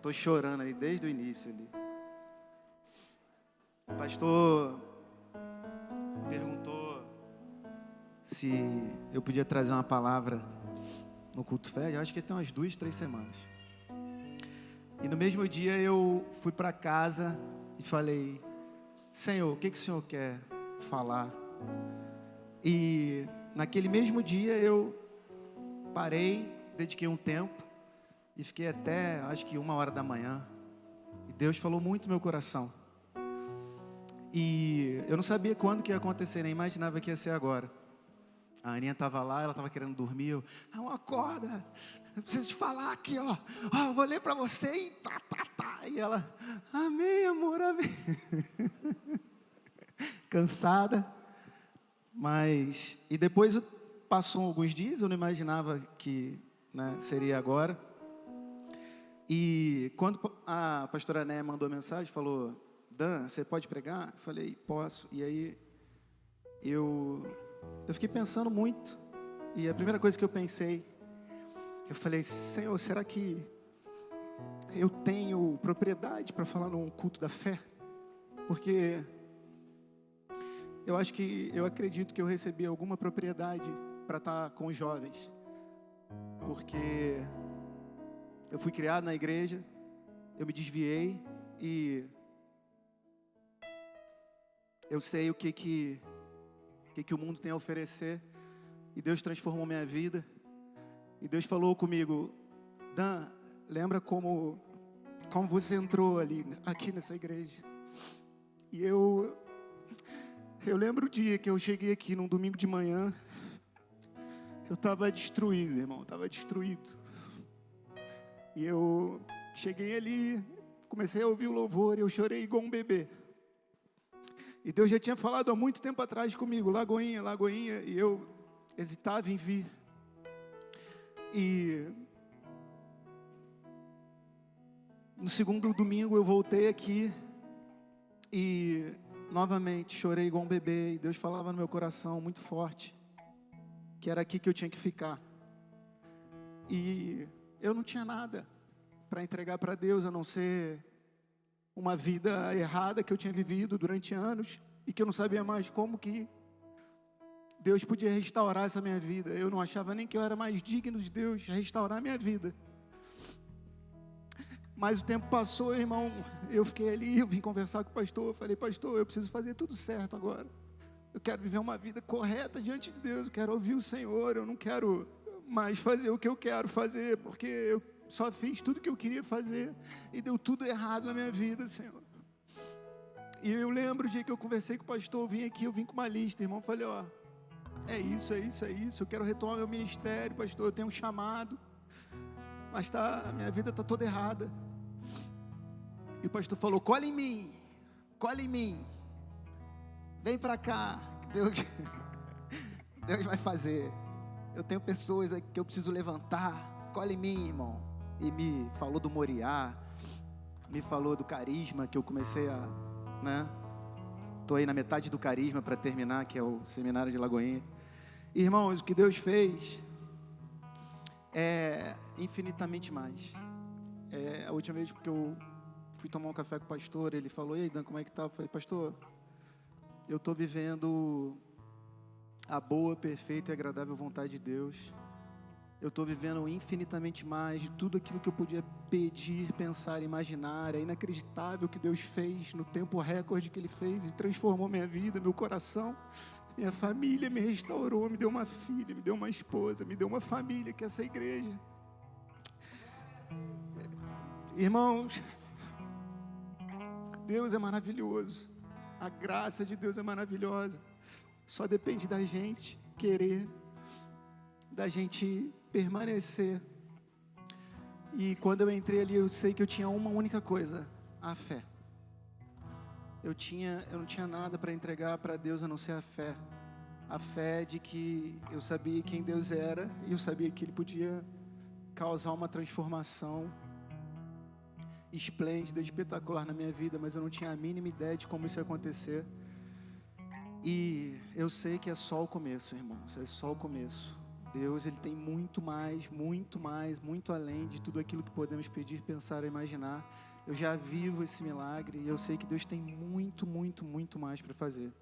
Tô chorando ali desde o início ali. O pastor perguntou se eu podia trazer uma palavra no culto fé. Eu acho que tem umas 2, 3 semanas. E no mesmo dia eu fui para casa e falei: Senhor, o que o Senhor quer falar? E naquele mesmo dia eu parei, dediquei um tempo e fiquei até, acho que 1h da manhã. E Deus falou muito no meu coração. E eu não sabia quando que ia acontecer, nem imaginava que ia ser agora. A Aninha estava lá, ela estava querendo dormir. Eu acorda, eu preciso te falar aqui, ó. Eu vou ler para você e tá. E ela, amém, amor, amém. Cansada. Mas, e depois passou alguns dias, eu não imaginava que, né, seria agora. E quando a pastora Né mandou mensagem, falou: Dan, você pode pregar? Eu falei: posso. E aí eu fiquei pensando muito. E a primeira coisa que eu pensei, eu falei: Senhor, será que eu tenho propriedade para falar num culto da fé? Porque eu acredito que eu recebi alguma propriedade para estar com os jovens. Porque eu fui criado na igreja, eu me desviei e eu sei o que o mundo tem a oferecer. E Deus transformou minha vida. E Deus falou comigo: Dan, lembra como você entrou aqui nessa igreja? E eu lembro o dia que eu cheguei aqui num domingo de manhã. Eu estava destruído, irmão, estava destruído. E eu cheguei ali, comecei a ouvir o louvor e eu chorei igual um bebê. E Deus já tinha falado há muito tempo atrás comigo: Lagoinha, Lagoinha, e eu hesitava em vir. E no segundo domingo eu voltei aqui e novamente chorei igual um bebê. E Deus falava no meu coração muito forte que era aqui que eu tinha que ficar. E eu não tinha nada para entregar para Deus, a não ser uma vida errada que eu tinha vivido durante anos e que eu não sabia mais como que Deus podia restaurar essa minha vida. Eu não achava nem que eu era mais digno de Deus restaurar a minha vida. Mas o tempo passou, irmão, eu fiquei ali, eu vim conversar com o pastor, eu falei: pastor, eu preciso fazer tudo certo agora. Eu quero viver uma vida correta diante de Deus, eu quero ouvir o Senhor, eu não quero mais fazer o que eu quero fazer, porque eu só fiz tudo o que eu queria fazer e deu tudo errado na minha vida, Senhor. E eu lembro o dia que eu conversei com o pastor, eu vim com uma lista, irmão, falei: ó, é isso, eu quero retomar meu ministério, pastor, eu tenho um chamado, mas a minha vida está toda errada. E o pastor falou: cola em mim, vem para cá, Deus vai fazer. Eu tenho pessoas aqui que eu preciso levantar, cola em mim, irmão. E me falou do Moriá, me falou do carisma, que eu comecei a, né? Estou aí na metade do carisma para terminar, que é o seminário de Lagoinha. Irmãos, o que Deus fez é infinitamente mais. A última vez que eu fui tomar um café com o pastor, ele falou: e aí, Dan, como é que tá? Eu falei: pastor, eu estou vivendo a boa, perfeita e agradável vontade de Deus. Eu estou vivendo infinitamente mais de tudo aquilo que eu podia pedir, pensar, imaginar. É inacreditável o que Deus fez no tempo recorde que Ele fez e transformou minha vida, meu coração, minha família, me restaurou, me deu uma filha, me deu uma esposa, me deu uma família, que é essa igreja. Irmãos, Deus é maravilhoso, a graça de Deus é maravilhosa, só depende da gente querer, da gente permanecer. E quando eu entrei ali, eu sei que eu tinha uma única coisa: a fé. Eu não tinha nada para entregar para Deus a não ser a fé. A fé de que eu sabia quem Deus era e eu sabia que Ele podia causar uma transformação esplêndida, espetacular na minha vida, mas eu não tinha a mínima ideia de como isso ia acontecer. E eu sei que é só o começo, irmãos, é só o começo. Deus, Ele tem muito mais, muito além de tudo aquilo que podemos pedir, pensar ou imaginar. Eu já vivo esse milagre e eu sei que Deus tem muito mais para fazer.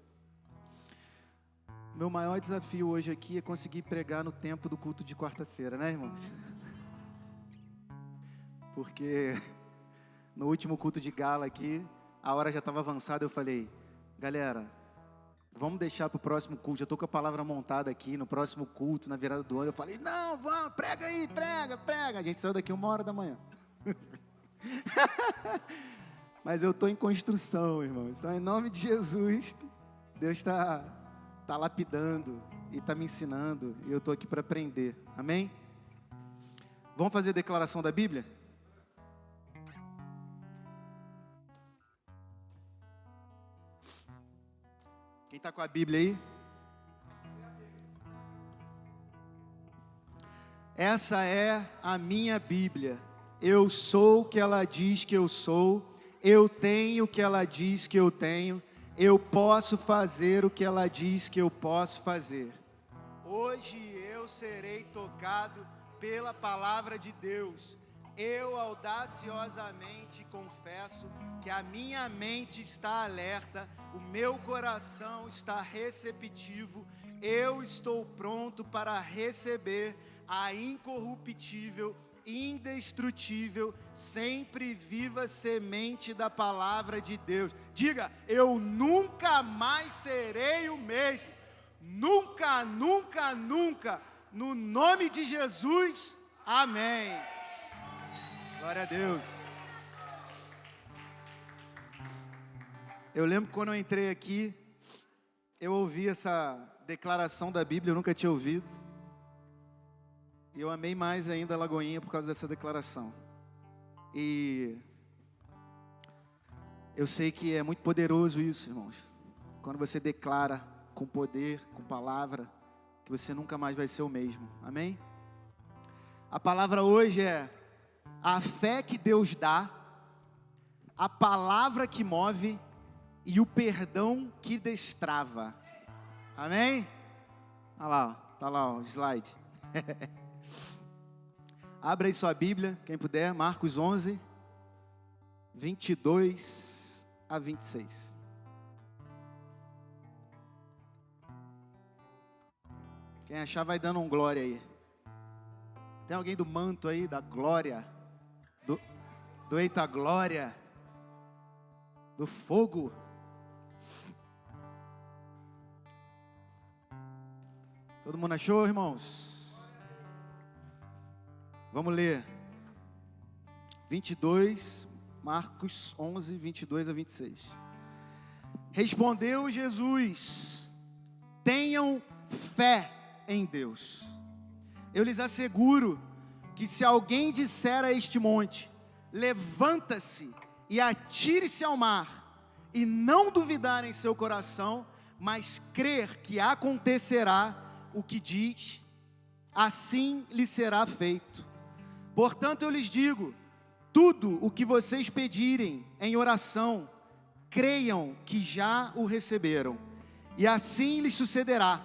Meu maior desafio hoje aqui é conseguir pregar no tempo do culto de quarta-feira, né, irmãos? Porque no último culto de gala aqui, a hora já estava avançada, eu falei, galera, vamos deixar para o próximo culto, já estou com a palavra montada aqui, no próximo culto, na virada do ano, eu falei, não, vamos, prega aí, prega, a gente saiu daqui 1h da manhã. Mas eu estou em construção, irmãos, então em nome de Jesus, Deus está lapidando e está me ensinando, e eu estou aqui para aprender, amém? Vamos fazer a declaração da Bíblia? Quem está com a Bíblia aí? Essa é a minha Bíblia. Eu sou o que ela diz que eu sou. Eu tenho o que ela diz que eu tenho. Eu posso fazer o que ela diz que eu posso fazer. Hoje eu serei tocado pela palavra de Deus. Eu audaciosamente confesso que a minha mente está alerta, o meu coração está receptivo, eu estou pronto para receber a incorruptível, indestrutível, sempre viva semente da palavra de Deus. Diga, eu nunca mais serei o mesmo. Nunca, no nome de Jesus, amém. Glória a Deus. Eu lembro que quando eu entrei aqui, eu ouvi essa declaração da Bíblia, eu nunca tinha ouvido. E eu amei mais ainda a Lagoinha por causa dessa declaração. E eu sei que é muito poderoso isso, irmãos. Quando você declara com poder, com palavra, que você nunca mais vai ser o mesmo. Amém? A palavra hoje é a fé que Deus dá, a palavra que move e o perdão que destrava. Amém? Olha lá, tá lá o slide. Abra aí sua Bíblia, quem puder, Marcos 11, 22 a 26. Quem achar vai dando um glória aí. Tem alguém do manto aí, da glória? Do eita glória? Do fogo? Todo mundo achou, irmãos? Vamos ler. 22, Marcos 11, 22 a 26. Respondeu Jesus: tenham fé em Deus. Eu lhes asseguro que se alguém disser a este monte, levanta-se e atire-se ao mar, e não duvidar em seu coração, mas crer que acontecerá o que diz, assim lhe será feito. Portanto eu lhes digo, tudo o que vocês pedirem em oração, creiam que já o receberam, e assim lhes sucederá.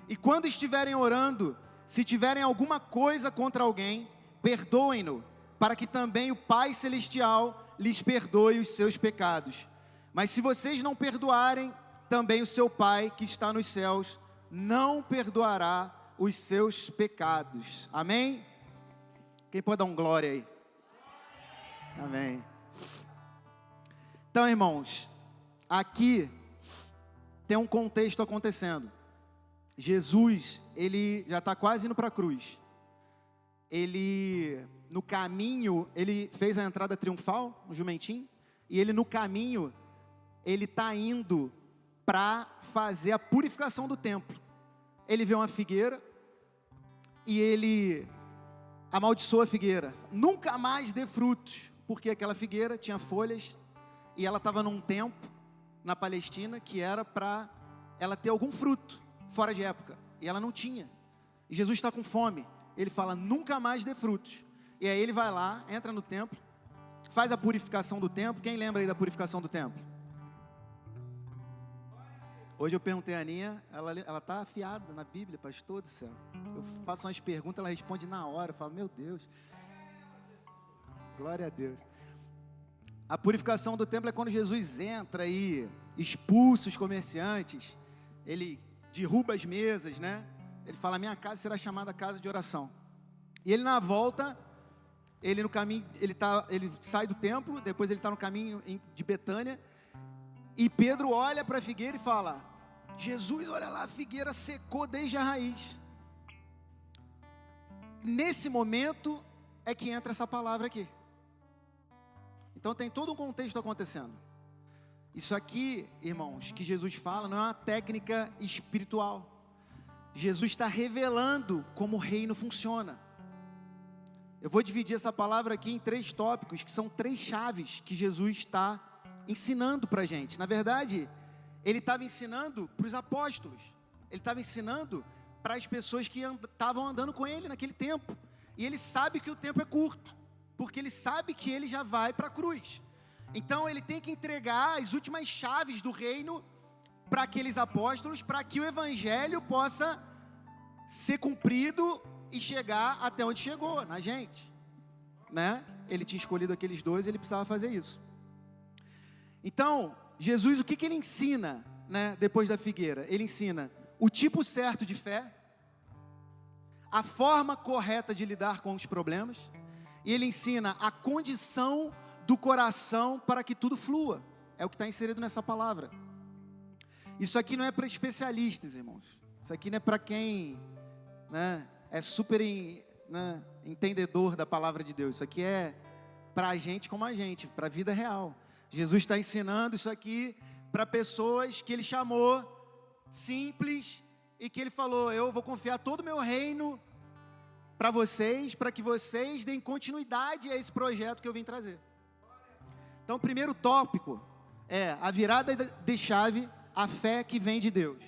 E quando estiverem orando, se tiverem alguma coisa contra alguém, perdoem-no, para que também o Pai Celestial lhes perdoe os seus pecados. Mas se vocês não perdoarem, também o seu Pai que está nos céus não perdoará os seus pecados. Amém? Quem pode dar um glória aí? Amém. Então, irmãos, aqui tem um contexto acontecendo. Jesus, ele já está quase indo para a cruz. Ele, no caminho, ele fez a entrada triunfal, no jumentinho, e ele no caminho, ele está indo para fazer a purificação do templo. Ele vê uma figueira e ele amaldiçoa a figueira. Nunca mais dê frutos, porque aquela figueira tinha folhas e ela estava num tempo na Palestina que era para ela ter algum fruto fora de época, e ela não tinha. E Jesus está com fome. Ele fala, nunca mais dê frutos. E aí ele vai lá, entra no templo, faz a purificação do templo. Quem lembra aí da purificação do templo? Hoje eu perguntei a Aninha, ela tá afiada na Bíblia, pastor do céu. Eu faço umas perguntas, ela responde na hora. Eu falo, meu Deus. Glória a Deus. A purificação do templo é quando Jesus entra e expulsa os comerciantes. Ele derruba as mesas, né? Ele fala, minha casa será chamada casa de oração. E ele na volta, ele no caminho, ele sai do templo, depois ele está no caminho de Betânia, e Pedro olha para a figueira e fala, Jesus, olha lá, a figueira secou desde a raiz. Nesse momento é que entra essa palavra aqui. Então tem todo um contexto acontecendo. Isso aqui, irmãos, que Jesus fala, não é uma técnica espiritual. Jesus está revelando como o reino funciona. Eu vou dividir essa palavra aqui em 3 tópicos, que são 3 chaves que Jesus está ensinando para a gente. Na verdade, ele estava ensinando para os apóstolos. Ele estava ensinando para as pessoas que estavam andando com ele naquele tempo. E ele sabe que o tempo é curto, porque ele sabe que ele já vai para a cruz. Então ele tem que entregar as últimas chaves do reino para aqueles apóstolos, para que o evangelho possa ser cumprido e chegar até onde chegou, na gente, né? Ele tinha escolhido aqueles 2, ele precisava fazer isso. Então, Jesus, o que ele ensina, né, depois da figueira? Ele ensina o tipo certo de fé, a forma correta de lidar com os problemas, e ele ensina a condição do coração para que tudo flua. É o que está inserido nessa palavra. Isso aqui não é para especialistas, irmãos. Isso aqui não é para quem, né, é super entendedor da palavra de Deus. Isso aqui é para a gente como a gente, para a vida real. Jesus está ensinando isso aqui para pessoas que ele chamou simples e que ele falou, eu vou confiar todo o meu reino para vocês, para que vocês deem continuidade a esse projeto que eu vim trazer. Então, o primeiro tópico é a virada de chave, a fé que vem de Deus.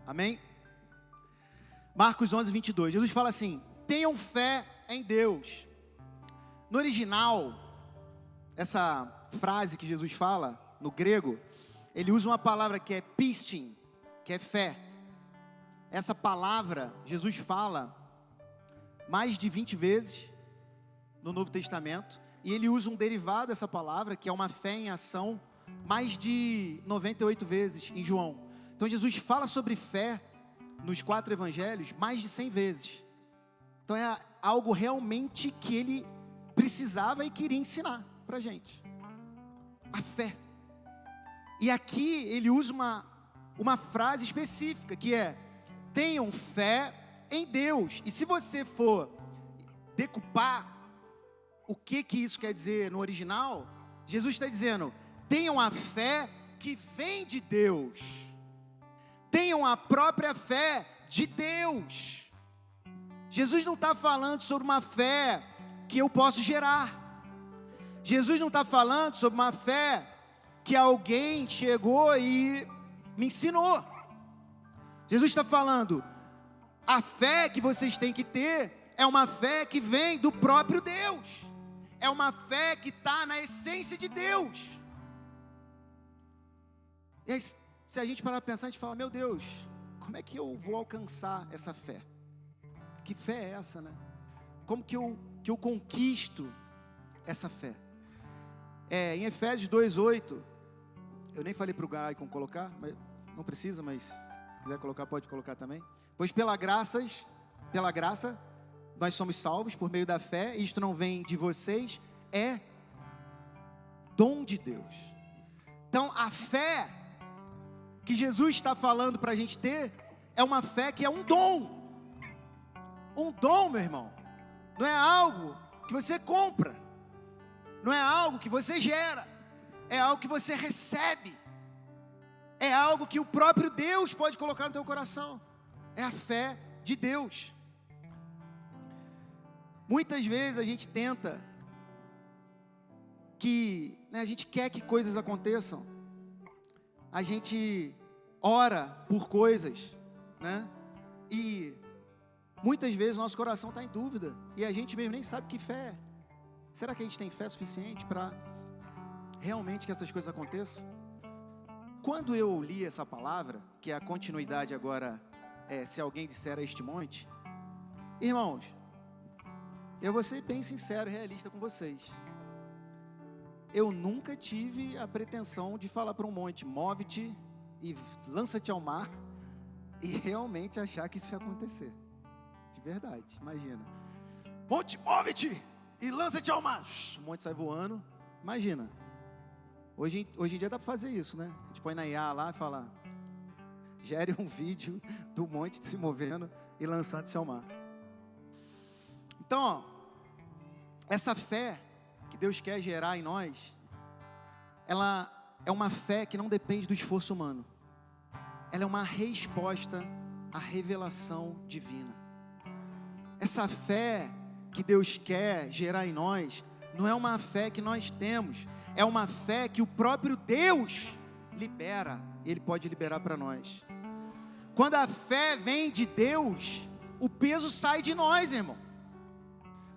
Amém? Marcos 11, 22. Jesus fala assim, tenham fé em Deus. No original, essa frase que Jesus fala, no grego, ele usa uma palavra que é pistin, que é fé. Essa palavra, Jesus fala mais de 20 vezes no Novo Testamento, e ele usa um derivado dessa palavra, que é uma fé em ação, mais de 98 vezes em João. Então Jesus fala sobre fé nos 4 evangelhos mais de 100 vezes. Então é algo realmente que ele precisava e queria ensinar para a gente. A fé. E aqui ele usa uma frase específica, que é, tenham fé em Deus. E se você for decupar o que isso quer dizer no original, Jesus está dizendo, tenham a fé que vem de Deus. Tenham a própria fé de Deus. Jesus não está falando sobre uma fé que eu posso gerar. Jesus não está falando sobre uma fé que alguém chegou e me ensinou. Jesus está falando, a fé que vocês têm que ter é uma fé que vem do próprio Deus. É uma fé que está na essência de Deus. E aí, se a gente parar para pensar, a gente fala, meu Deus, como é que eu vou alcançar essa fé? Que fé é essa, né? Como que eu conquisto essa fé? Em Efésios 2:8, eu nem falei para o Gaicon colocar, mas não precisa, mas se quiser colocar, pode colocar também. Pois pela graça, nós somos salvos por meio da fé, isto não vem de vocês, é dom de Deus. Então a fé que Jesus está falando para a gente ter, é uma fé que é um dom. Um dom, meu irmão, não é algo que você compra, não é algo que você gera, é algo que você recebe, é algo que o próprio Deus pode colocar no teu coração, é a fé de Deus. Muitas vezes a gente tenta a gente quer que coisas aconteçam, a gente ora por coisas, né? E muitas vezes o nosso coração está em dúvida, e a gente mesmo nem sabe que fé é. Será que a gente tem fé suficiente para realmente que essas coisas aconteçam? quando eu li essa palavra, que é a continuidade agora, se alguém disser a este monte, irmãos, eu vou ser bem sincero e realista com vocês. Eu nunca tive a pretensão de falar para um monte, move-te e lança-te ao mar, e realmente achar que isso ia acontecer. De verdade, imagina. Monte, move-te e lança-te ao mar. O monte sai voando. Imagina. Hoje em dia dá para fazer isso, né? A gente põe na IA lá e fala, gere um vídeo do monte se movendo e lançando-se ao mar. Então, ó, essa fé que Deus quer gerar em nós, ela é uma fé que não depende do esforço humano. Ela é uma resposta à revelação divina. Essa fé que Deus quer gerar em nós, não é uma fé que nós temos, é uma fé que o próprio Deus libera, Ele pode liberar para nós. Quando a fé vem de Deus, o peso sai de nós, irmão,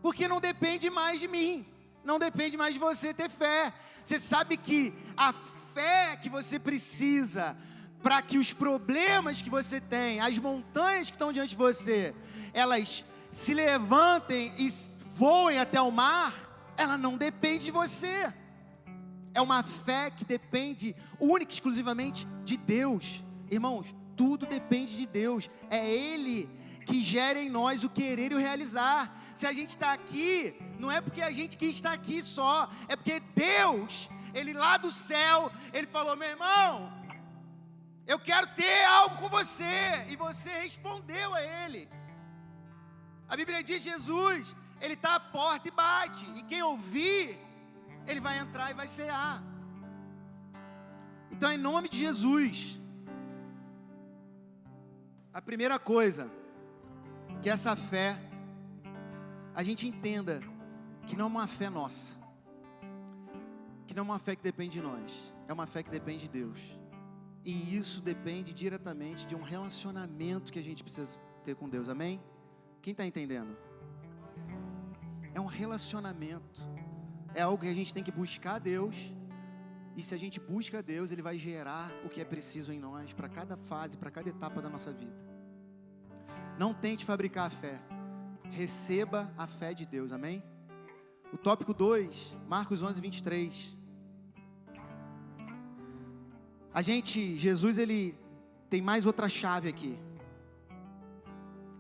porque não depende mais de mim, não depende mais de você ter fé. Você sabe que a fé que você precisa para que os problemas que você tem, as montanhas que estão diante de você, elas se levantem e voem até o mar, ela não depende de você. É uma fé que depende única e exclusivamente de Deus. Irmãos, tudo depende de Deus. É Ele que gera em nós o querer e o realizar. Se a gente está aqui, não é porque a gente quis estar aqui só, é porque Deus, Ele lá do céu, Ele falou, meu irmão, eu quero ter algo com você, e você respondeu a Ele. A Bíblia diz, Jesus, Ele está à porta e bate, e quem ouvir, Ele vai entrar e vai cear. Então, em nome de Jesus, a primeira coisa, que essa fé, a gente entenda que não é uma fé nossa, que não é uma fé que depende de nós, é uma fé que depende de Deus, e isso depende diretamente de um relacionamento que a gente precisa ter com Deus, amém? Quem está entendendo? É um relacionamento, é algo que a gente tem que buscar a Deus, e se a gente busca a Deus, Ele vai gerar o que é preciso em nós, para cada fase, para cada etapa da nossa vida. Não tente fabricar a fé, receba a fé de Deus, amém? O tópico 2, Marcos 11, 23. Jesus, Ele tem mais outra chave aqui.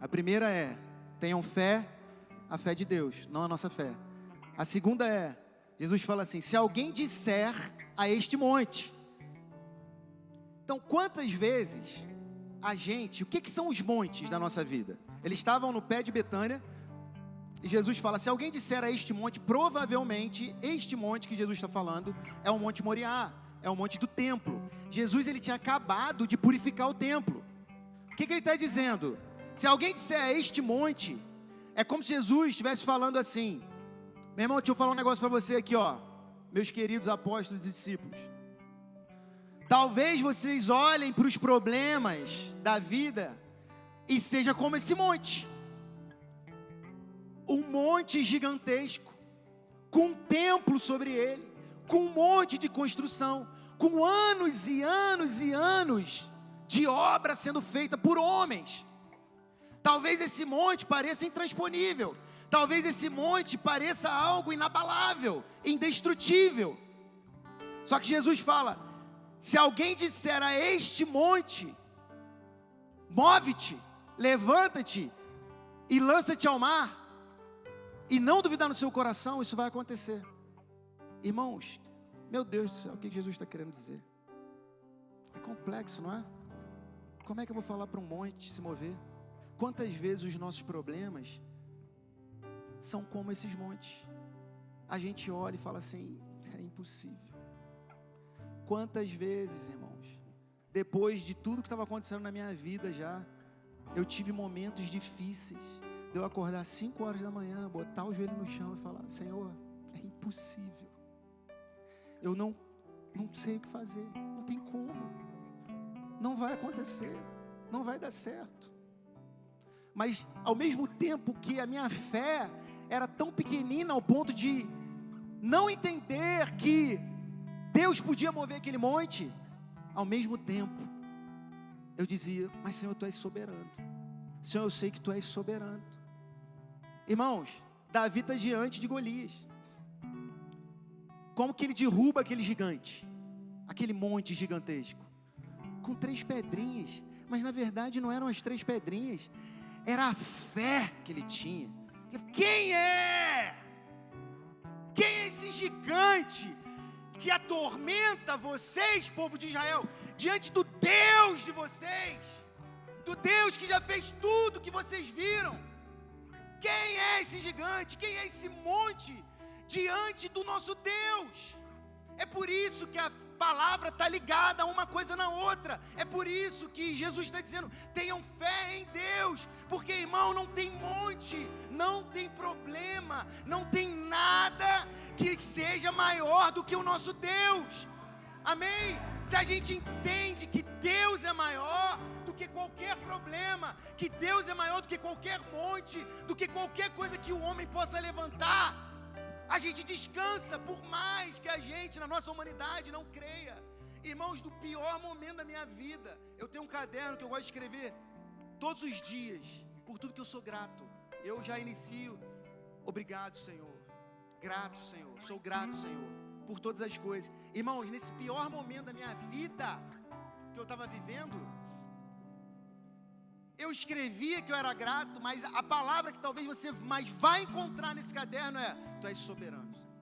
A primeira é, tenham fé, a fé de Deus, não a nossa fé. A segunda é, Jesus fala assim, se alguém disser a este monte. Então, quantas vezes o que são os montes da nossa vida? Eles estavam no pé de Betânia, e Jesus fala, se alguém disser a este monte, provavelmente, este monte que Jesus está falando, é o Monte Moriá, é o monte do templo. Jesus, Ele tinha acabado de purificar o templo. O que Ele está dizendo? Se alguém disser a este monte, é como se Jesus estivesse falando assim, meu irmão, deixa eu falar um negócio para você aqui, ó, meus queridos apóstolos e discípulos. Talvez vocês olhem para os problemas da vida e seja como esse monte. Um monte gigantesco, com um templo sobre ele, com um monte de construção, com anos e anos e anos de obra sendo feita por homens. Talvez esse monte pareça intransponível, talvez esse monte pareça algo inabalável, indestrutível. Só que Jesus fala, se alguém disser a este monte, move-te, levanta-te e lança-te ao mar, e não duvidar no seu coração, isso vai acontecer. Irmãos, meu Deus do céu, o que Jesus está querendo dizer? É complexo, não é? Como é que eu vou falar para um monte se mover? Quantas vezes os nossos problemas são como esses montes? A gente olha e fala assim, é impossível. Quantas vezes, irmãos, depois de tudo que estava acontecendo na minha vida já, eu tive momentos difíceis, de eu acordar 5 horas da manhã, botar o joelho no chão e falar, Senhor, é impossível, eu não sei o que fazer, não tem como, não vai acontecer, não vai dar certo. Mas ao mesmo tempo que a minha fé era tão pequenina ao ponto de não entender que Deus podia mover aquele monte, ao mesmo tempo, eu dizia, mas Senhor, Tu és soberano. Senhor, eu sei que Tu és soberano. Irmãos, Davi está diante de Golias. Como que ele derruba aquele gigante? Aquele monte gigantesco? Com 3 pedrinhas. Mas na verdade não eram as 3 pedrinhas. Era a fé que ele tinha. Quem é? Quem é esse gigante que atormenta vocês, povo de Israel, diante do Deus de vocês? Do Deus que já fez tudo que vocês viram? Quem é esse gigante? Quem é esse monte diante do nosso Deus? É por isso que a palavra está ligada uma coisa na outra. É por isso que Jesus está dizendo, tenham fé em Deus. Porque, irmão, não tem monte, não tem problema, não tem nada que seja maior do que o nosso Deus. Amém? Se a gente entende que Deus é maior do que qualquer problema, que Deus é maior do que qualquer monte, do que qualquer coisa que o homem possa levantar, a gente descansa, por mais que a gente, na nossa humanidade, não creia. Irmãos, do pior momento da minha vida, eu tenho um caderno que eu gosto de escrever todos os dias, por tudo que eu sou grato. Eu já inicio, obrigado, Senhor. Grato, Senhor. Sou grato, Senhor, por todas as coisas. Irmãos, nesse pior momento da minha vida que eu estava vivendo, eu escrevia que eu era grato, mas a palavra que talvez você mais vai encontrar nesse caderno é, Tu és soberano, Senhor.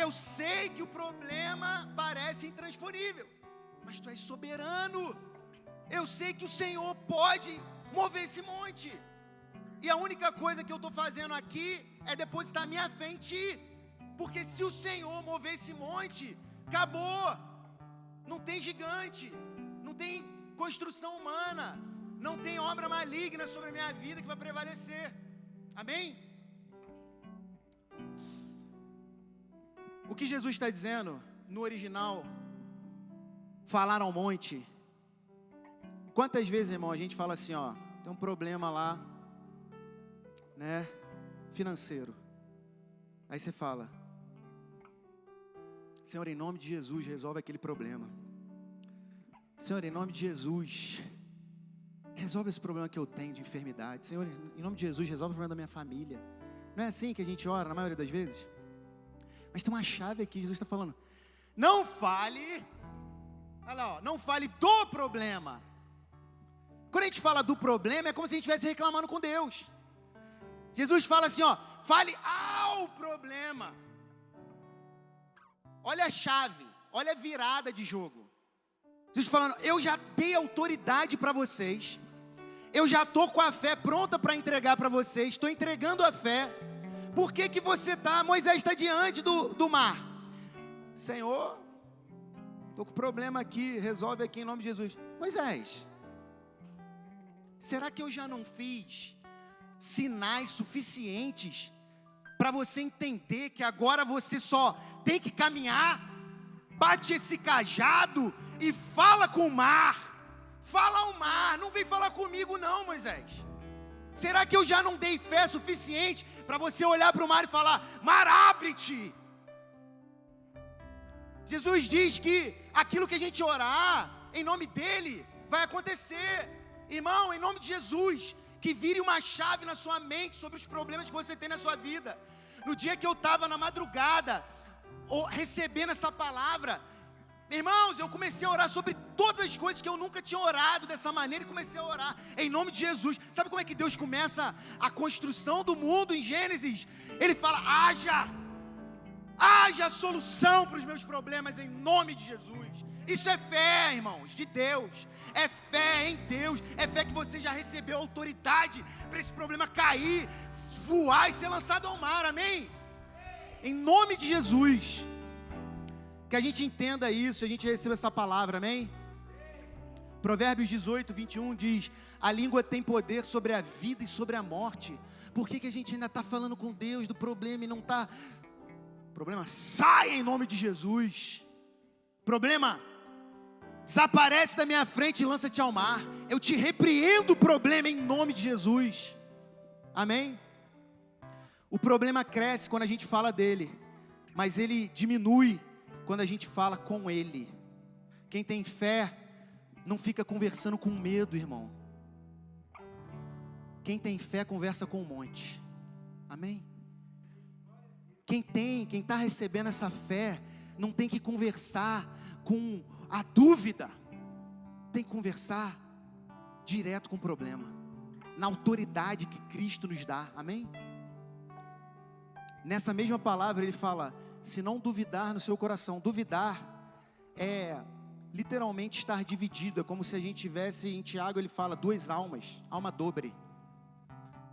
Eu sei que o problema parece intransponível, mas Tu és soberano. Eu sei que o Senhor pode mover esse monte. E a única coisa que eu estou fazendo aqui é depositar minha fé em Ti. Porque se o Senhor mover esse monte, acabou. Não tem gigante, não tem construção humana, não tem obra maligna sobre a minha vida que vai prevalecer. Amém? O que Jesus está dizendo no original, falar ao monte. Quantas vezes, irmão, a gente fala assim, ó, tem um problema lá, né, financeiro. Aí você fala, Senhor, em nome de Jesus, resolve aquele problema. Senhor, em nome de Jesus, resolve esse problema que eu tenho de enfermidade. Senhor, em nome de Jesus, resolve o problema da minha família. Não é assim que a gente ora na maioria das vezes? Mas tem uma chave aqui, Jesus está falando, não fale, olha lá, ó, não fale do problema. Quando a gente fala do problema, é como se a gente estivesse reclamando com Deus. Jesus fala assim, ó, fale ao problema. Olha a chave, olha a virada de jogo. Jesus falando, eu já dei autoridade para vocês, eu já estou com a fé pronta para entregar para vocês, estou entregando a fé. Por que que você está, Moisés está diante do mar? Senhor, estou com problema aqui, resolve aqui em nome de Jesus. Moisés, será que eu já não fiz sinais suficientes para você entender que agora você só tem que caminhar, bate esse cajado e fala com o mar, fala ao mar, não vem falar comigo não, Moisés. Será que eu já não dei fé suficiente para você olhar para o mar e falar, mar, abre-te? Jesus diz que aquilo que a gente orar em nome dele vai acontecer. Irmão, em nome de Jesus, que vire uma chave na sua mente sobre os problemas que você tem na sua vida. No dia que eu estava na madrugada, recebendo essa palavra, irmãos, eu comecei a orar sobre todas as coisas que eu nunca tinha orado dessa maneira, e comecei a orar em nome de Jesus. Sabe como é que Deus começa a construção do mundo em Gênesis? Ele fala, haja solução para os meus problemas em nome de Jesus. Isso é fé, irmãos, de Deus. É fé em Deus. É fé que você já recebeu autoridade para esse problema cair, voar e ser lançado ao mar, amém? Em nome de Jesus. Que a gente entenda isso, a gente receba essa palavra, amém? Provérbios 18, 21 diz, a língua tem poder sobre a vida e sobre a morte. Por que que a gente ainda está falando com Deus do problema e não está? Problema, sai em nome de Jesus. Problema, desaparece da minha frente e lança-te ao mar. Eu te repreendo o problema em nome de Jesus. Amém? O problema cresce quando a gente fala dele, mas ele diminui quando a gente fala com ele. Quem tem fé não fica conversando com medo, irmão. Quem tem fé conversa com um monte. Amém? Quem está recebendo essa fé, não tem que conversar com a dúvida. Tem que conversar direto com o problema, na autoridade que Cristo nos dá. Amém? Nessa mesma palavra ele fala, se não duvidar no seu coração. Duvidar é literalmente estar dividido. É como se a gente tivesse, em Tiago ele fala, duas almas, alma dobre.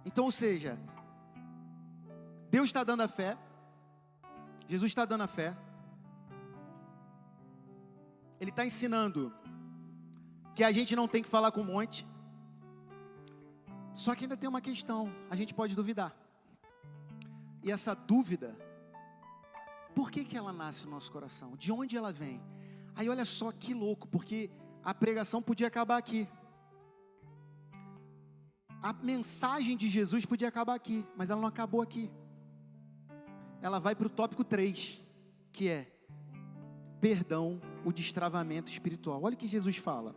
Então, ou seja, Deus está dando a fé, Jesus está dando a fé, Ele está ensinando que a gente não tem que falar com um monte, só que ainda tem uma questão, a gente pode duvidar, e essa dúvida, por que ela nasce no nosso coração? De onde ela vem? Aí olha só que louco, porque a pregação podia acabar aqui, a mensagem de Jesus podia acabar aqui, mas ela não acabou aqui. Ela vai para o tópico 3, que é perdão, o destravamento espiritual. Olha o que Jesus fala.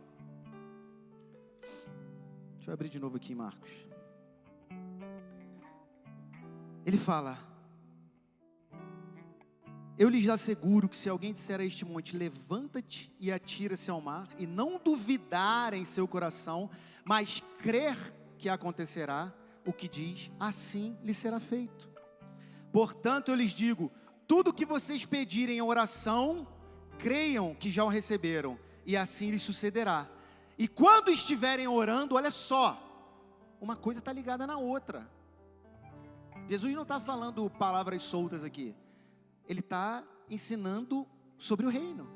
Deixa eu abrir de novo aqui em Marcos. Ele fala, eu lhes asseguro que se alguém disser a este monte, levanta-te e atira-se ao mar, e não duvidar em seu coração, mas crer que acontecerá o que diz, assim lhe será feito. Portanto eu lhes digo, tudo que vocês pedirem em oração, creiam que já o receberam, e assim lhes sucederá. E quando estiverem orando, olha só, uma coisa está ligada na outra. Jesus não está falando palavras soltas aqui, Ele está ensinando sobre o reino.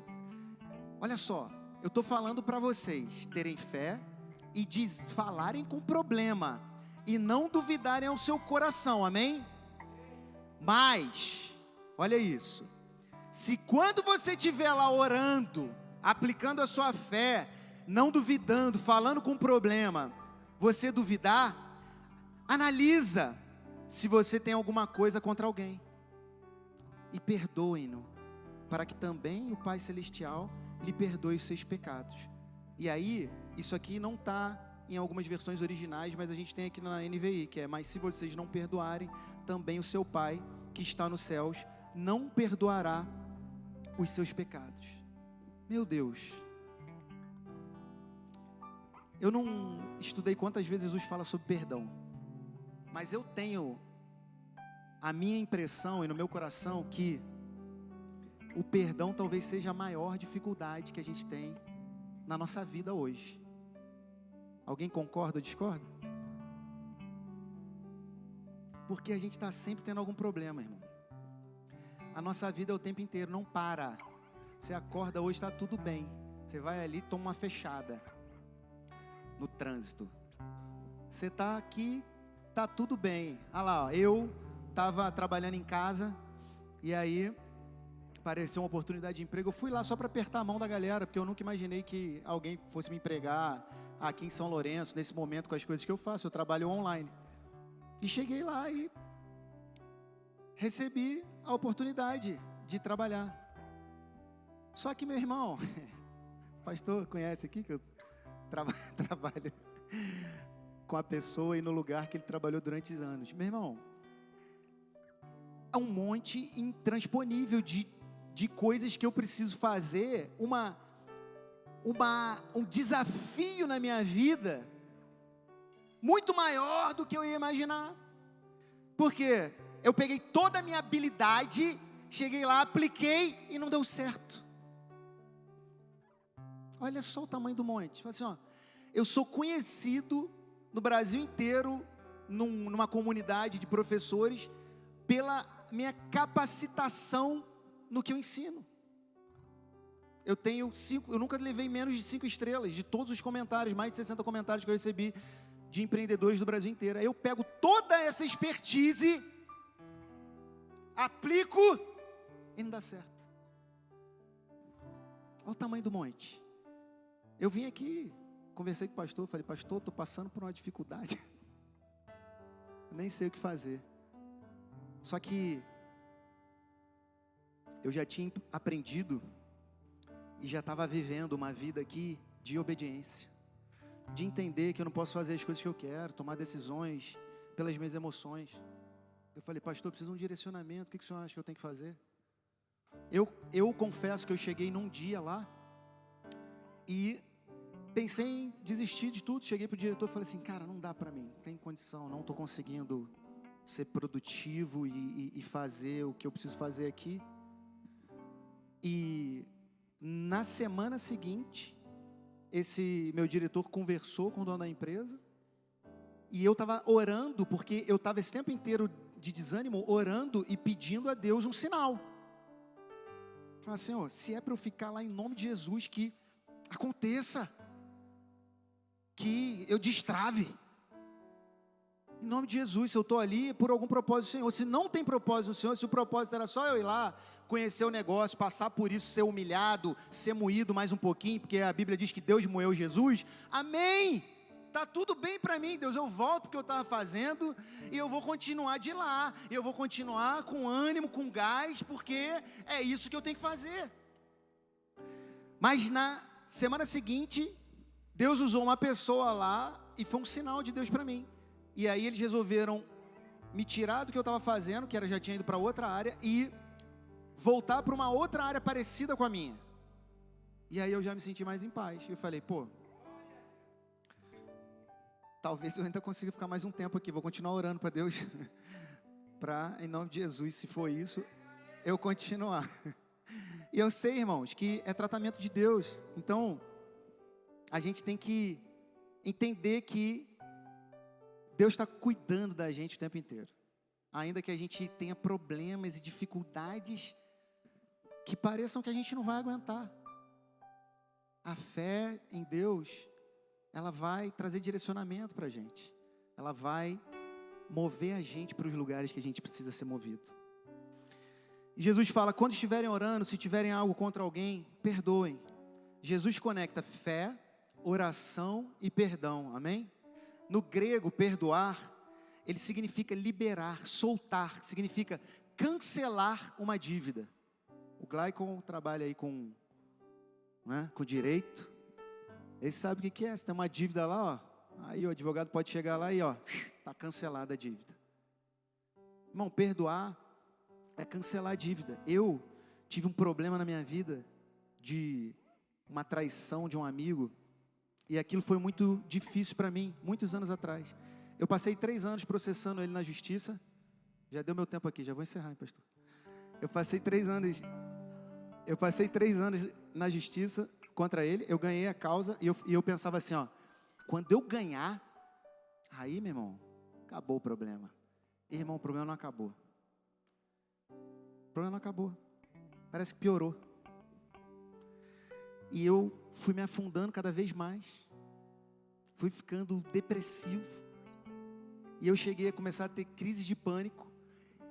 Olha só, eu estou falando para vocês terem fé e falarem com problema, e não duvidarem ao seu coração, amém? Mas, olha isso, se quando você estiver lá orando, aplicando a sua fé, não duvidando, falando com problema, você duvidar, analisa se você tem alguma coisa contra alguém, e perdoe-no, para que também o Pai Celestial lhe perdoe os seus pecados. E aí, isso aqui não está em algumas versões originais, mas a gente tem aqui na NVI, que é, mas se vocês não perdoarem, também o seu Pai, que está nos céus, não perdoará os seus pecados. Meu Deus, eu não estudei quantas vezes Jesus fala sobre perdão, mas eu tenho a minha impressão e no meu coração que o perdão talvez seja a maior dificuldade que a gente tem na nossa vida hoje. Alguém concorda ou discorda? Porque a gente está sempre tendo algum problema, irmão. A nossa vida é o tempo inteiro, não para. Você acorda hoje, está tudo bem. Você vai ali, toma uma fechada no trânsito. Você está aqui, está tudo bem. Olha lá, ó, eu estava trabalhando em casa e aí apareceu uma oportunidade de emprego. Eu fui lá só para apertar a mão da galera, porque eu nunca imaginei que alguém fosse me empregar aqui em São Lourenço, nesse momento, com as coisas que eu faço. Eu trabalho online. E cheguei lá e recebi a oportunidade de trabalhar. Só que, meu irmão, pastor conhece aqui que eu trabalho com a pessoa e no lugar que ele trabalhou durante anos. Meu irmão, é um monte intransponível de coisas que eu preciso fazer, um desafio na minha vida, muito maior do que eu ia imaginar. Porque eu peguei toda a minha habilidade, cheguei lá, apliquei e não deu certo. Olha só o tamanho do monte. Fala assim, ó, eu sou conhecido no Brasil inteiro, numa comunidade de professores, pela minha capacitação no que eu ensino. Eu nunca levei menos de 5 estrelas, de todos os comentários, mais de 60 comentários que eu recebi de empreendedores do Brasil inteiro. Aí eu pego toda essa expertise, aplico e não dá certo. Olha o tamanho do monte. Eu vim aqui, conversei com o pastor, falei, pastor, estou passando por uma dificuldade. Eu nem sei o que fazer. Só que eu já tinha aprendido e já estava vivendo uma vida aqui de obediência, de entender que eu não posso fazer as coisas que eu quero, tomar decisões pelas minhas emoções. Eu falei, pastor, eu preciso de um direcionamento, o que o senhor acha que eu tenho que fazer? Eu confesso que eu cheguei num dia lá e pensei em desistir de tudo. Cheguei para o diretor e falei assim, cara, não dá para mim, não tem condição, não estou conseguindo ser produtivo e fazer o que eu preciso fazer aqui. E na semana seguinte, esse meu diretor conversou com o dono da empresa, e eu estava orando, porque eu estava esse tempo inteiro de desânimo, orando e pedindo a Deus um sinal. Falei, Senhor, se é para eu ficar lá em nome de Jesus, que aconteça, que eu destrave, em nome de Jesus. Se eu estou ali por algum propósito do Senhor, se não tem propósito do Senhor, se o propósito era só eu ir lá, conhecer o negócio, passar por isso, ser humilhado, ser moído mais um pouquinho, porque a Bíblia diz que Deus moeu Jesus, amém, está tudo bem para mim, Deus, eu volto porque eu estava fazendo, e eu vou continuar de lá, eu vou continuar com ânimo, com gás, porque é isso que eu tenho que fazer. Mas na semana seguinte, Deus usou uma pessoa lá, e foi um sinal de Deus para mim. E aí eles resolveram me tirar do que eu estava fazendo, que já tinha ido para outra área, e voltar para uma outra área parecida com a minha. E aí eu já me senti mais em paz. Eu falei, pô, talvez eu ainda consiga ficar mais um tempo aqui. Vou continuar orando para Deus, para, em nome de Jesus, se for isso, eu continuar. E eu sei, irmãos, que é tratamento de Deus. Então, a gente tem que entender que Deus está cuidando da gente o tempo inteiro. Ainda que a gente tenha problemas e dificuldades que pareçam que a gente não vai aguentar. A fé em Deus, ela vai trazer direcionamento para a gente. Ela vai mover a gente para os lugares que a gente precisa ser movido. E Jesus fala, quando estiverem orando, se tiverem algo contra alguém, perdoem. Jesus conecta fé, oração e perdão, amém? No grego, perdoar, ele significa liberar, soltar, significa cancelar uma dívida. O Glaicon trabalha aí com direito. Ele sabe o que é. Se tem uma dívida lá, ó, aí o advogado pode chegar lá e está cancelada a dívida. Irmão, perdoar é cancelar a dívida. Eu tive um problema na minha vida de uma traição de um amigo, e aquilo foi muito difícil para mim, muitos anos atrás. Eu passei 3 anos processando ele na justiça. Já deu meu tempo aqui, já vou encerrar, hein, pastor. Eu passei 3 anos na justiça contra ele. Eu ganhei a causa e eu pensava assim, ó, quando eu ganhar, aí, meu irmão, acabou o problema. E, irmão, o problema não acabou. O problema não acabou. Parece que piorou. E eu fui me afundando cada vez mais. Fui ficando depressivo. E eu cheguei a começar a ter crise de pânico.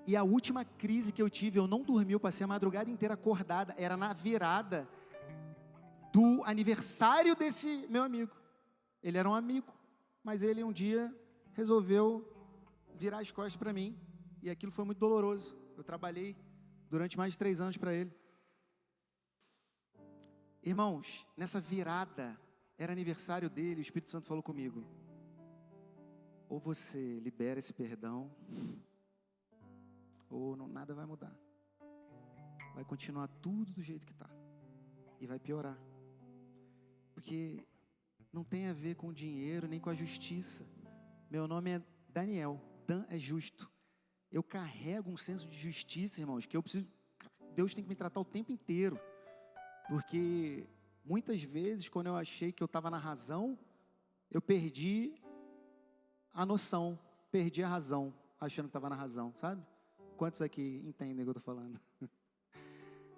E a última crise que eu tive, eu não dormi, eu passei a madrugada inteira acordada. Era na virada do aniversário desse meu amigo. Ele era um amigo, mas ele um dia resolveu virar as costas para mim. E aquilo foi muito doloroso. Eu trabalhei durante mais de 3 anos para ele. Irmãos, nessa virada, era aniversário dele, o Espírito Santo falou comigo, ou você libera esse perdão, ou nada vai mudar. Vai continuar tudo do jeito que está. E vai piorar. Porque não tem a ver com dinheiro, nem com a justiça. Meu nome é Daniel, Dan é justo. Eu carrego um senso de justiça, irmãos, que eu preciso, Deus tem que me tratar o tempo inteiro. Porque muitas vezes, quando eu achei que eu estava na razão, eu perdi a noção, perdi a razão, achando que estava na razão, sabe? Quantos aqui entendem o que eu estou falando?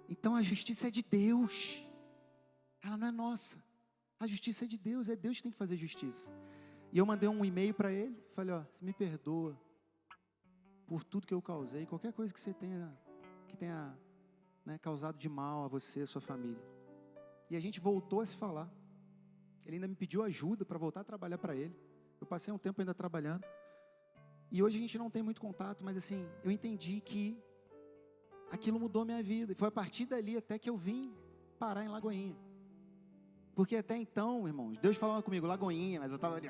Então a justiça é de Deus, ela não é nossa. A justiça é de Deus, é Deus que tem que fazer justiça. E eu mandei um e-mail para ele, falei, ó, você me perdoa por tudo que eu causei, qualquer coisa que você tenha, causado de mal a você, a sua família. E a gente voltou a se falar. Ele ainda me pediu ajuda para voltar a trabalhar para ele. Eu passei um tempo ainda trabalhando. E hoje a gente não tem muito contato, mas assim, eu entendi que aquilo mudou minha vida. E foi a partir dali até que eu vim parar em Lagoinha. Porque até então, irmãos, Deus falava comigo, Lagoinha, mas eu estava ali,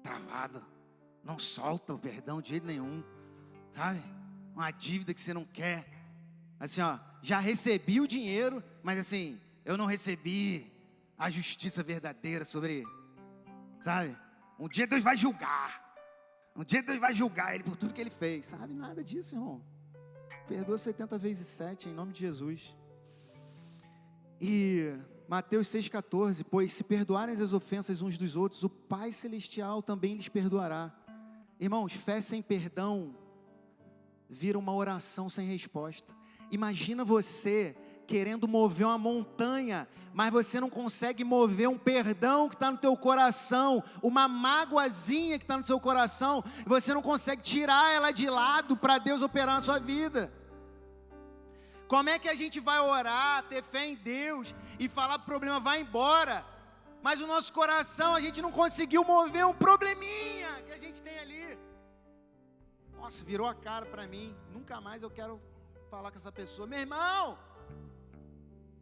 travado. Não solta o perdão de jeito nenhum, sabe? Uma dívida que você não quer. Assim, ó, já recebi o dinheiro, mas assim, eu não recebi a justiça verdadeira sobre, sabe? Um dia Deus vai julgar. Um dia Deus vai julgar ele por tudo que ele fez. Sabe, nada disso, irmão. Perdoa 70 vezes 7, em nome de Jesus. E Mateus 6,14, pois se perdoarem as ofensas uns dos outros, o Pai Celestial também lhes perdoará. Irmãos, fé sem perdão vira uma oração sem resposta. Imagina você querendo mover uma montanha, mas você não consegue mover um perdão que está no teu coração, uma mágoazinha que está no seu coração, e você não consegue tirar ela de lado para Deus operar na sua vida. Como é que a gente vai orar, ter fé em Deus e falar que o problema vai embora, mas o nosso coração a gente não conseguiu mover um probleminha que a gente tem ali? Nossa, virou a cara para mim, nunca mais eu quero falar com essa pessoa. Meu irmão,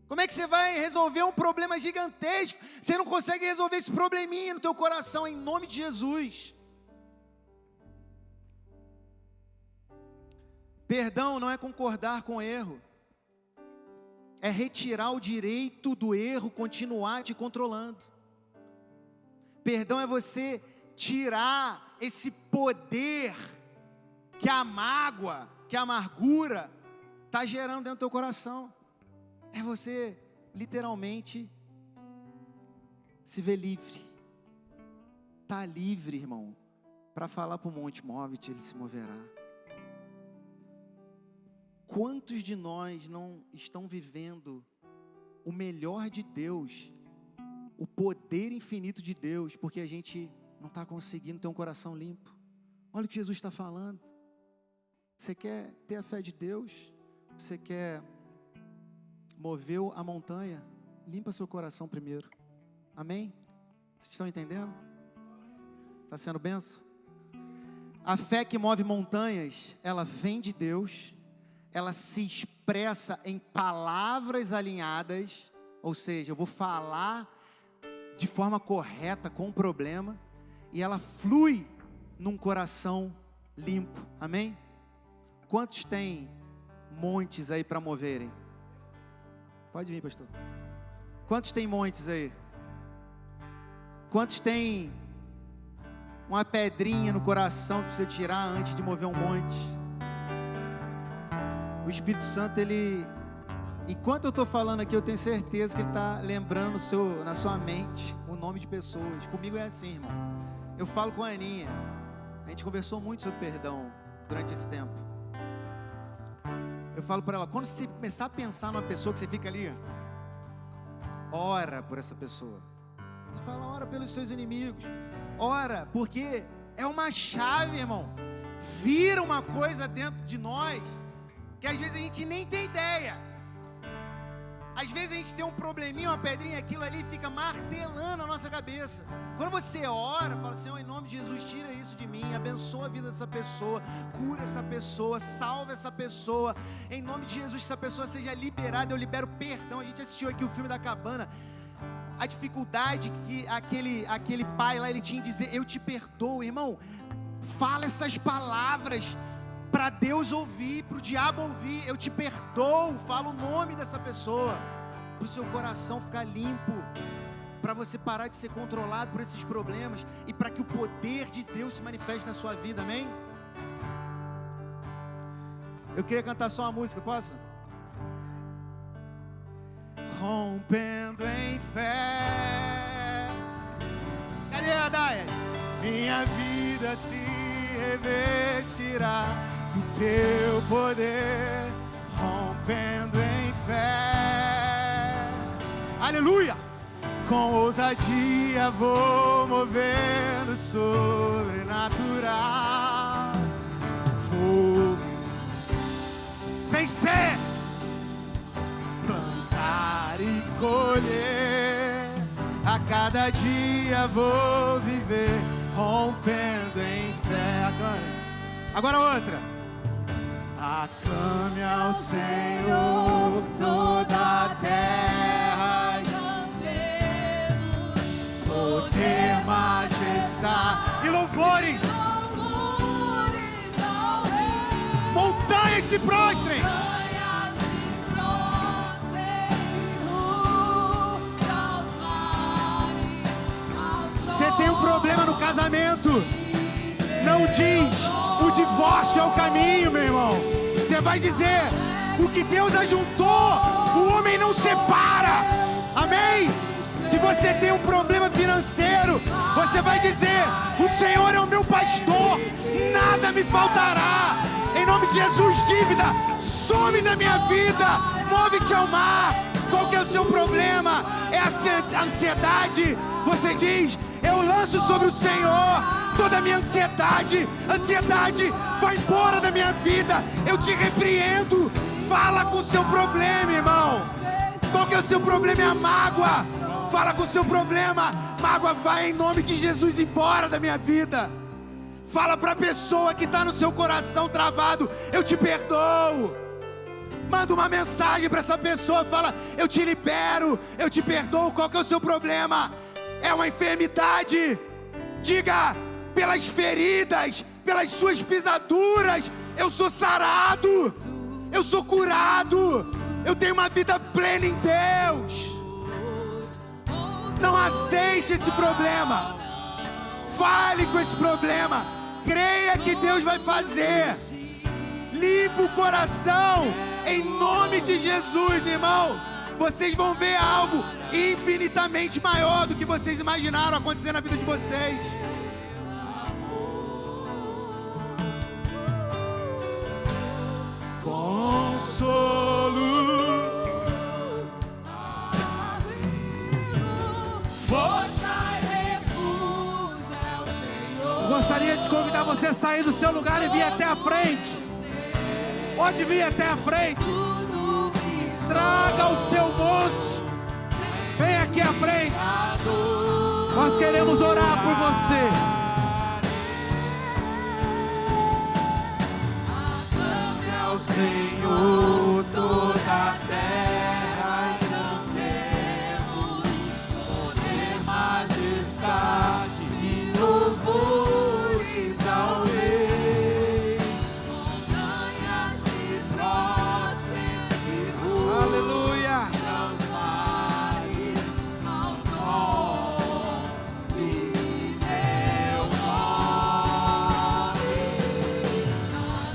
como é que você vai resolver um problema gigantesco? Você não consegue resolver esse probleminha no teu coração, em nome de Jesus. Perdão não é concordar com o erro, é retirar o direito do erro continuar te controlando. Perdão é você tirar esse poder que a mágoa, que a amargura está gerando dentro do teu coração. É você, literalmente, se ver livre. Está livre, irmão, para falar para o monte, move-te, ele se moverá. Quantos de nós não estão vivendo o melhor de Deus, o poder infinito de Deus, porque a gente não está conseguindo ter um coração limpo? Olha o que Jesus está falando. Você quer ter a fé de Deus? Você quer mover a montanha? Limpa seu coração primeiro. Amém? Vocês estão entendendo? Está sendo benção? A fé que move montanhas, ela vem de Deus, ela se expressa em palavras alinhadas, ou seja, eu vou falar de forma correta com o problema, e ela flui num coração limpo. Amém? Quantos tem montes aí para moverem? Pode vir, pastor. Quantos tem montes aí? Quantos tem uma pedrinha no coração que você tirar antes de mover um monte? O Espírito Santo, ele, enquanto eu estou falando aqui, eu tenho certeza que ele está lembrando na sua mente o nome de pessoas. Comigo é assim, irmão. Eu falo com a Aninha, a gente conversou muito sobre perdão durante esse tempo. Eu falo para ela, quando você começar a pensar numa pessoa que você fica ali, ora por essa pessoa. Você fala, ora pelos seus inimigos. Ora, porque é uma chave, irmão. Vira uma coisa dentro de nós que às vezes a gente nem tem ideia. Às vezes a gente tem um probleminha, uma pedrinha, aquilo ali fica martelando a nossa cabeça. Quando você ora, fala, Senhor, em nome de Jesus, tira isso de mim, abençoa a vida dessa pessoa, cura essa pessoa, salva essa pessoa, em nome de Jesus, que essa pessoa seja liberada, eu libero perdão. A gente assistiu aqui o filme da cabana, a dificuldade que aquele pai lá, ele tinha em dizer, eu te perdoo, irmão. Fala essas palavras para Deus ouvir, para o diabo ouvir, eu te perdoo, fala o nome dessa pessoa, para o seu coração ficar limpo, para você parar de ser controlado por esses problemas, e para que o poder de Deus se manifeste na sua vida, amém? Eu queria cantar só uma música, posso? Rompendo em fé. Cadê a Daias? Minha vida se revestirá do teu poder, rompendo em fé. Aleluia! Com ousadia vou mover o sobrenatural. Vou vencer, plantar e colher. A cada dia vou viver, rompendo em fé. Agora outra. Aclame ao Senhor toda a terra. se prostrem. Você tem um problema no casamento, não diz o divórcio é o caminho, meu irmão. Você vai dizer: o que Deus ajuntou, o homem não separa. Amém? Se você tem um problema financeiro, você vai dizer: o Senhor é o meu pastor, nada me faltará. Em nome de Jesus, dívida, some da minha vida, move-te ao mar. Qual que é o seu problema? É a ansiedade. Você diz: eu lanço sobre o Senhor toda a minha ansiedade. Ansiedade, vai embora da minha vida. Eu te repreendo. Fala com o seu problema, irmão. Qual que é o seu problema? É a mágoa. Fala com o seu problema. Mágoa, vai em nome de Jesus embora da minha vida. Fala para a pessoa que está no seu coração travado: eu te perdoo. Manda uma mensagem para essa pessoa. Fala: eu te libero, eu te perdoo. Qual que é o seu problema? É uma enfermidade. Diga: pelas feridas, pelas suas pisaduras, eu sou sarado, eu sou curado, eu tenho uma vida plena em Deus. Não aceite esse problema. Fale com esse problema. Creia que Deus vai fazer. Limpa o coração em nome de Jesus, irmão. Vocês vão ver algo infinitamente maior do que vocês imaginaram acontecer na vida de vocês. Consolo, força e refúgio é o Senhor. Gostaria de convidar você a sair do seu lugar e vir até a frente. Pode vir até a frente. Traga o seu monte. Vem aqui à frente. Nós queremos orar por você. Aclame ao Senhor toda a terra e cantemos poder, majestade e louvores ao Rei. Montanhas se prostrem e ruas. Aleluia. Aos mares, ao sol e meu nome.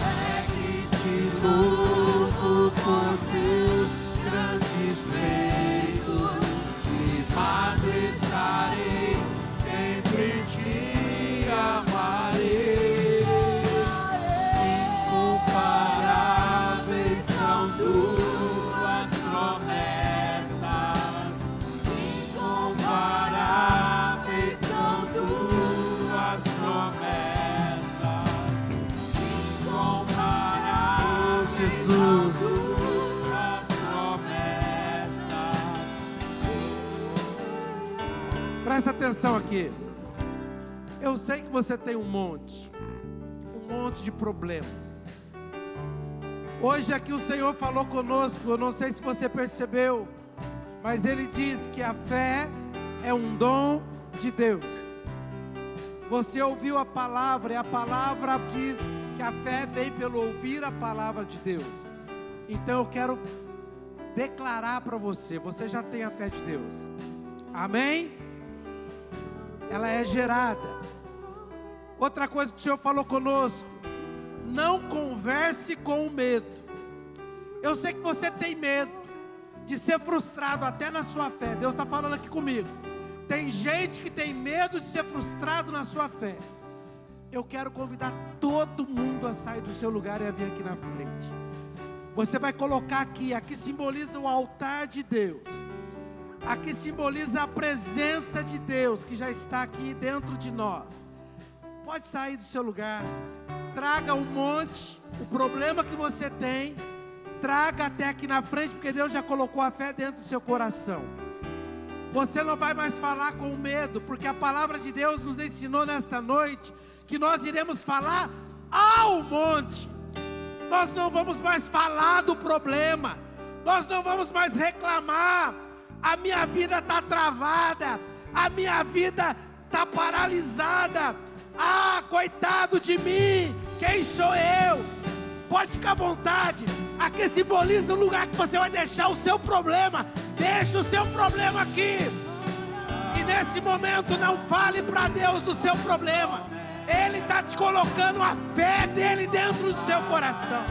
Alegre te louvo por teus grandes feitos, firmado estarei, sempre te amarei. Incomparáveis são tuas promessas, incomparáveis são tuas promessas, incomparáveis Jesus. Presta atenção aqui. Eu sei que você tem um monte de problemas. Hoje aqui o Senhor falou conosco, eu não sei se você percebeu, mas Ele diz que a fé é um dom de Deus. Você ouviu a palavra, e a palavra diz que a fé vem pelo ouvir a palavra de Deus. Então eu quero declarar para você, você já tem a fé de Deus. Amém? Ela é gerada. Outra coisa que o Senhor falou conosco: não converse com o medo. Eu sei que você tem medo de ser frustrado até na sua fé. Deus está falando aqui comigo. Tem gente que tem medo de ser frustrado na sua fé. Eu quero convidar todo mundo a sair do seu lugar e a vir aqui na frente. Você vai colocar aqui simboliza o altar de Deus. Aqui simboliza a presença de Deus que já está aqui dentro de nós. Pode sair do seu lugar. Traga um monte, o problema que você tem, traga até aqui na frente, porque Deus já colocou a fé dentro do seu coração. Você não vai mais falar com medo, porque a palavra de Deus nos ensinou nesta noite que nós iremos falar ao monte. Nós não vamos mais falar do problema, nós não vamos mais reclamar. A minha vida está travada, a minha vida está paralisada. Ah, coitado de mim, quem sou eu? Pode ficar à vontade. Aqui simboliza o lugar que você vai deixar o seu problema. Deixa o seu problema aqui. E nesse momento não fale para Deus o seu problema. Ele está te colocando a fé dele dentro do seu coração.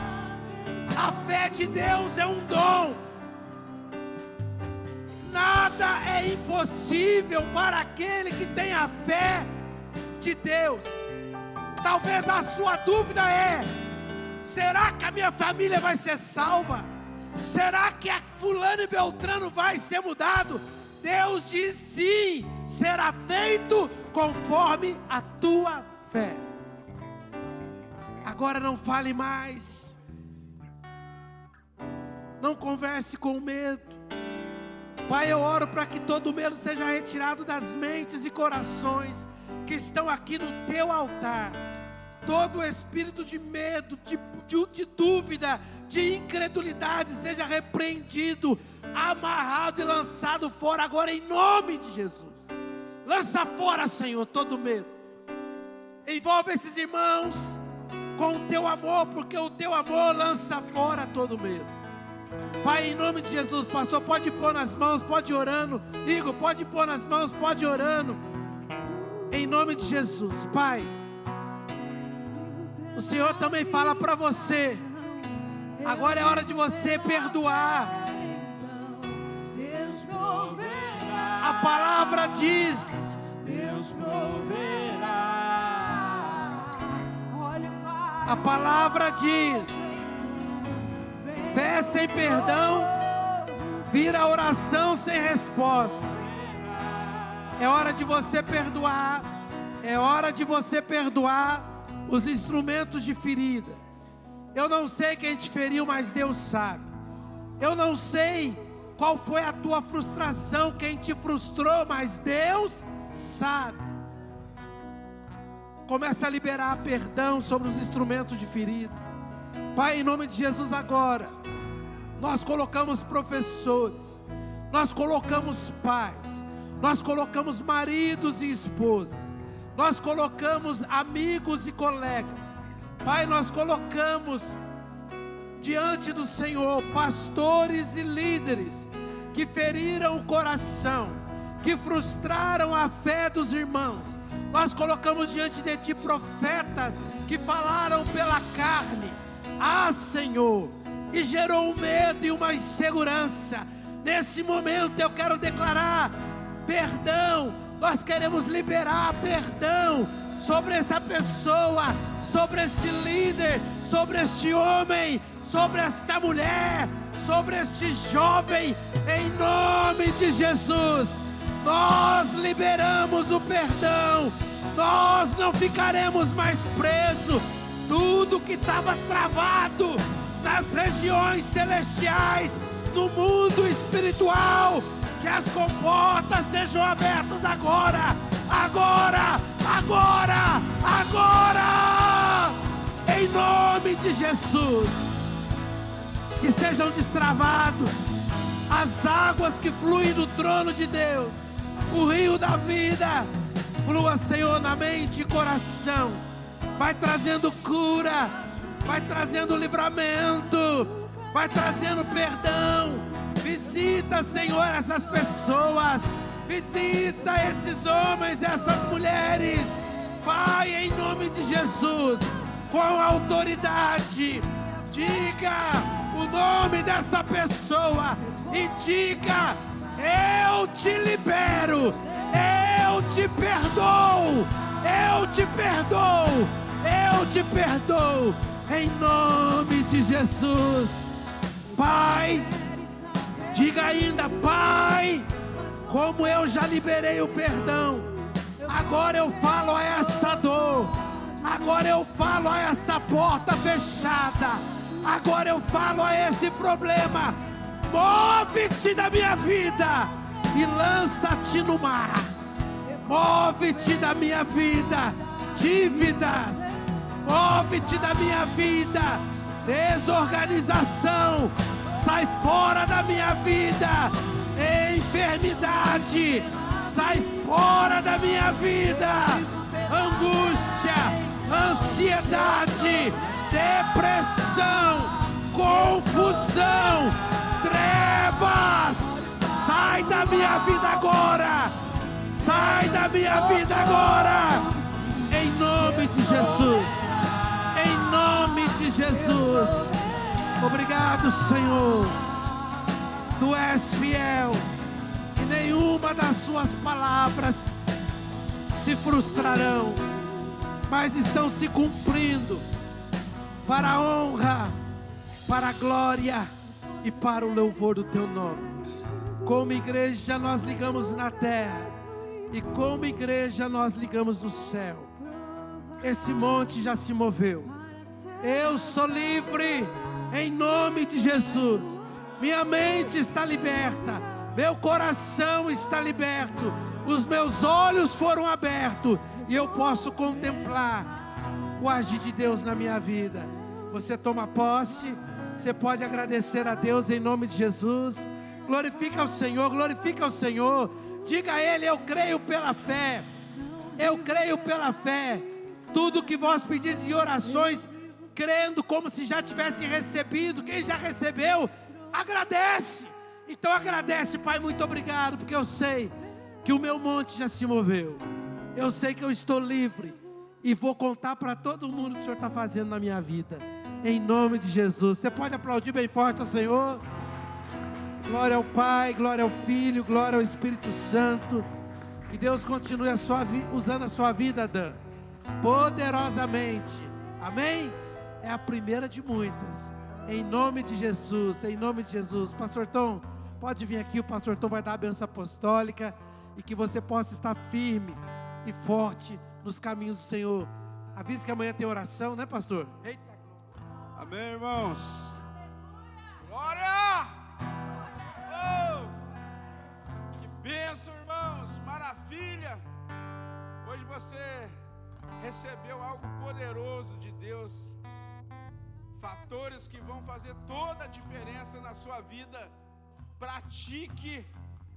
A fé de Deus é um dom. Nada é impossível para aquele que tem a fé de Deus. Talvez a sua dúvida é: será que a minha família vai ser salva? Será que a fulano e beltrano vai ser mudado? Deus diz sim, será feito conforme a tua fé. Agora não fale mais. Não converse com medo. Pai, eu oro para que todo medo seja retirado das mentes e corações que estão aqui no teu altar. Todo espírito de medo, de dúvida, de incredulidade seja repreendido, amarrado e lançado fora agora em nome de Jesus. Lança fora, Senhor, todo medo. Envolve esses irmãos com o teu amor, porque o teu amor lança fora todo medo. Pai, em nome de Jesus, pastor, pode pôr nas mãos, pode ir orando. Igor, pode pôr nas mãos, pode ir orando. Em nome de Jesus, Pai. O Senhor também fala para você. Agora é hora de você perdoar. A palavra diz: Deus proverá. A palavra diz: fé sem perdão vira oração sem resposta. É hora de você perdoar. É hora de você perdoar os instrumentos de ferida. Eu não sei quem te feriu, mas Deus sabe. Eu não sei qual foi a tua frustração, quem te frustrou, mas Deus sabe. Começa a liberar perdão sobre os instrumentos de feridas. Pai, em nome de Jesus agora, nós colocamos professores, nós colocamos pais, nós colocamos maridos e esposas, nós colocamos amigos e colegas. Pai, nós colocamos diante do Senhor pastores e líderes que feriram o coração, que frustraram a fé dos irmãos. Nós colocamos diante de Ti profetas que falaram pela carne, Senhor, e gerou um medo e uma insegurança. Nesse momento eu quero declarar perdão. Nós queremos liberar perdão sobre essa pessoa, sobre esse líder, sobre este homem, sobre esta mulher, sobre este jovem, em nome de Jesus. Nós liberamos o perdão. Nós não ficaremos mais presos. Tudo que estava travado nas regiões celestiais, no mundo espiritual, que as comportas sejam abertas agora, agora, agora, agora, em nome de Jesus. Que sejam destravados as águas que fluem do trono de Deus. O rio da vida flua, Senhor, na mente e coração. Vai trazendo cura, vai trazendo livramento, vai trazendo perdão. Visita, Senhor, essas pessoas. Visita esses homens, essas mulheres. Pai, em nome de Jesus, com autoridade, diga o nome dessa pessoa e diga: eu te libero, eu te perdoo, eu te perdoo, eu te perdoo, em nome de Jesus. Pai, diga ainda: Pai, como eu já liberei o perdão, agora eu falo a essa dor, agora eu falo a essa porta fechada, agora eu falo a esse problema. Move-te da minha vida e lança-te no mar. Move-te da minha vida, dívidas. Move-te da minha vida, desorganização. Sai fora da minha vida, enfermidade. Sai fora da minha vida, angústia, ansiedade. depressão, confusão, trevas, sai da minha vida agora, sai da minha vida agora, em nome de Jesus, em nome de Jesus. Obrigado, Senhor, Tu és fiel e nenhuma das Suas palavras se frustrarão, mas estão se cumprindo para a honra, para a glória e para o louvor do Teu nome. Como igreja nós ligamos na terra e como igreja nós ligamos no céu. Esse monte já se moveu. Eu sou livre em nome de Jesus. Minha mente está liberta, meu coração está liberto, os meus olhos foram abertos e eu posso contemplar o agir de Deus na minha vida. Você toma posse, você pode agradecer a Deus em nome de Jesus. Glorifica o Senhor, glorifica o Senhor. Diga a Ele: eu creio pela fé, eu creio pela fé. Tudo que vós pedires em orações, crendo como se já tivesse recebido. Quem já recebeu, agradece. Então agradece, Pai, muito obrigado, porque eu sei que o meu monte já se moveu. Eu sei que eu estou livre e vou contar para todo mundo o que o Senhor está fazendo na minha vida, em nome de Jesus. Você pode aplaudir bem forte ao Senhor? Glória ao Pai, glória ao Filho, glória ao Espírito Santo. Que Deus continue usando a sua vida, Dan, poderosamente. Amém? É a primeira de muitas. Em nome de Jesus, em nome de Jesus. Pastor Tom, pode vir aqui, o Pastor Tom vai dar a bênção apostólica. E que você possa estar firme e forte nos caminhos do Senhor. Avisa que amanhã tem oração, né, pastor? Eita. Amém, irmãos. Glória! Oh, que bênção, irmãos. Maravilha. Hoje você recebeu algo poderoso de Deus. Fatores que vão fazer toda a diferença na sua vida. Pratique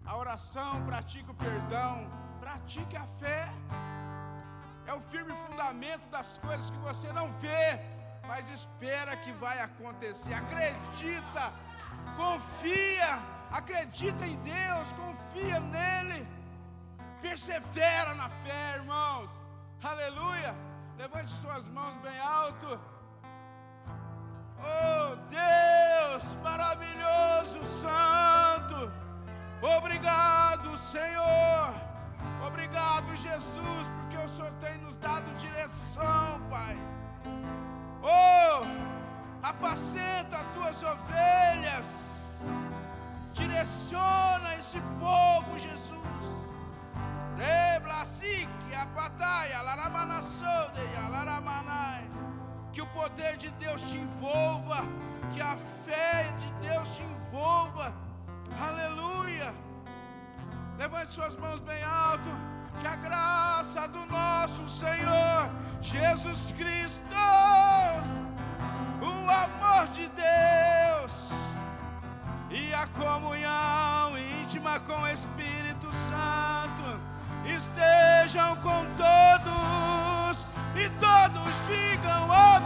a oração, pratique o perdão, pratique a fé. É o firme fundamento das coisas que você não vê, mas espera que vai acontecer. Acredita, confia, acredita em Deus, confia nele, persevera na fé, irmãos. Aleluia. Levante suas mãos bem alto. Oh Deus maravilhoso, santo, obrigado, Senhor. Obrigado, Jesus, porque o Senhor tem nos dado direção, Pai. Oh, apacenta as tuas ovelhas, direciona esse povo, Jesus. Que o poder de Deus te envolva, que a fé de Deus te envolva. Aleluia. Levante suas mãos bem alto. Que a graça do nosso Senhor Jesus Cristo, o amor de Deus e a comunhão íntima com o Espírito Santo estejam com todos, e todos digam amém.